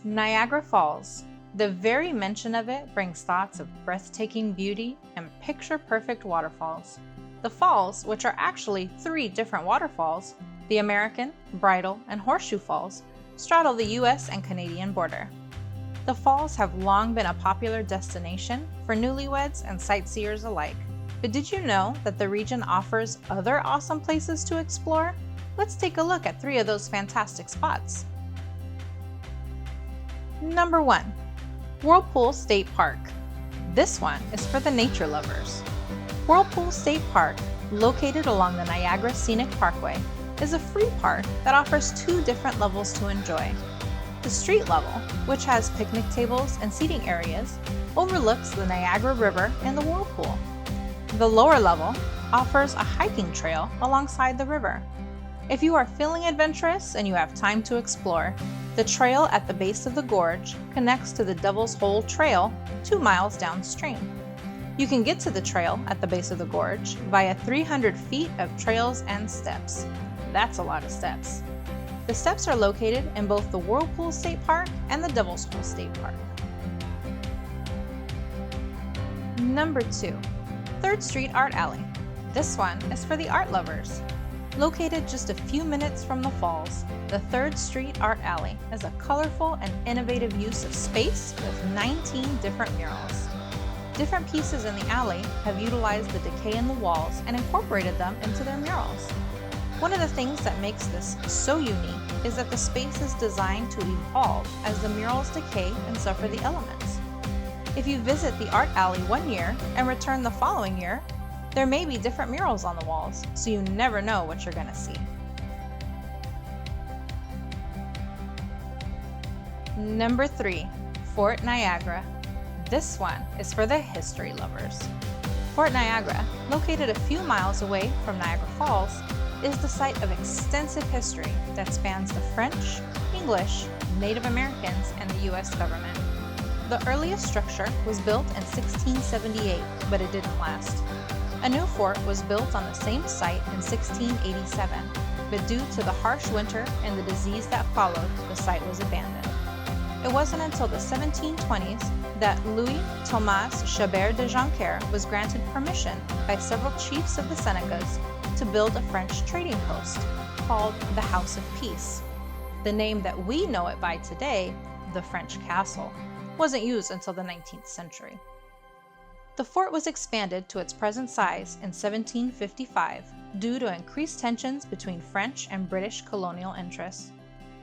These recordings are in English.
Niagara Falls. The very mention of it brings thoughts of breathtaking beauty and picture-perfect waterfalls. The falls, which are actually 3 different waterfalls, the American, Bridal, and Horseshoe Falls, straddle the US and Canadian border. The falls have long been a popular destination for newlyweds and sightseers alike. But did you know that the region offers other awesome places to explore? Let's take a look at 3 of those fantastic spots. Number 1. Whirlpool State Park. This one is for the nature lovers. Whirlpool State Park, located along the Niagara Scenic Parkway, is a free park that offers 2 different levels to enjoy. The street level, which has picnic tables and seating areas, overlooks the Niagara River and the Whirlpool. The lower level offers a hiking trail alongside the river. If you are feeling adventurous and you have time to explore, the trail at the base of the gorge connects to the Devil's Hole Trail 2 miles downstream. You can get to the trail at the base of the gorge via 300 feet of trails and steps. That's a lot of steps. The steps are located in both the Whirlpool State Park and the Devil's Hole State Park. Number 2. 3rd Street Art Alley. This one is for the art lovers. Located just a few minutes from the falls, the 3rd Street Art Alley is a colorful and innovative use of space with 19 different murals. Different pieces in the alley have utilized the decay in the walls and incorporated them into their murals. One of the things that makes this so unique is that the space is designed to evolve as the murals decay and suffer the elements. If you visit the art alley one year and return the following year, there may be different murals on the walls, so you never know what you're going to see. Number 3. Fort Niagara. This one is for the history lovers. Fort Niagara, located a few miles away from Niagara Falls, is the site of extensive history that spans the French, English, Native Americans, and the US government. The earliest structure was built in 1678, but it didn't last. A new fort was built on the same site in 1687, but due to the harsh winter and the disease that followed, the site was abandoned. It wasn't until the 1720s that Louis Thomas Chabert de Joncaire was granted permission by several chiefs of the Senecas to build a French trading post called the House of Peace. The name that we know it by today, the French Castle, wasn't used until the 19th century. The fort was expanded to its present size in 1755 due to increased tensions between French and British colonial interests.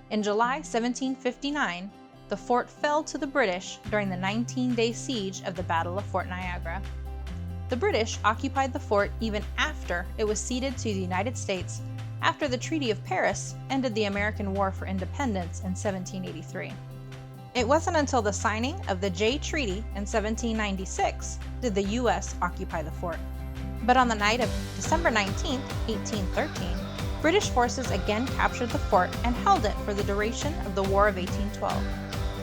In July 1759, the fort fell to the British during the 19-day siege of the Battle of Fort Niagara. The British occupied the fort even after it was ceded to the United States after the Treaty of Paris ended the American War for Independence in 1783. It wasn't until the signing of the Jay Treaty in 1796 did the U.S. occupy the fort. But on the night of December 19, 1813, British forces again captured the fort and held it for the duration of the War of 1812.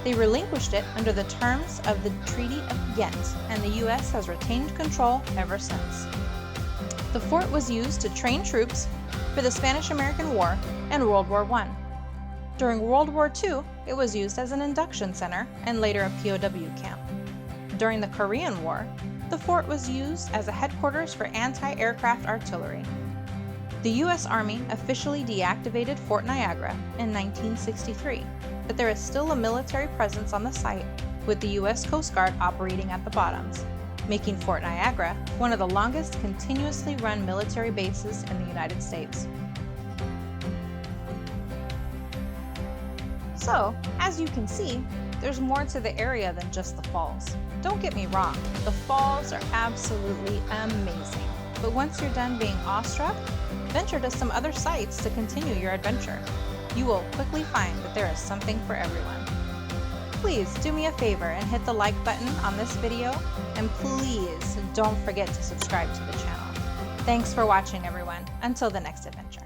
They relinquished it under the terms of the Treaty of Ghent, and the U.S. has retained control ever since. The fort was used to train troops for the Spanish-American War and World War I. During World War II, it was used as an induction center and later a POW camp. During the Korean War, the fort was used as a headquarters for anti-aircraft artillery. The U.S. Army officially deactivated Fort Niagara in 1963, but there is still a military presence on the site, with the U.S. Coast Guard operating at the bottoms, making Fort Niagara one of the longest continuously run military bases in the United States. So, as you can see, there's more to the area than just the falls. Don't get me wrong, the falls are absolutely amazing. But once you're done being awestruck, venture to some other sites to continue your adventure. You will quickly find that there is something for everyone. Please do me a favor and hit the like button on this video, and please don't forget to subscribe to the channel. Thanks for watching, everyone. Until the next adventure.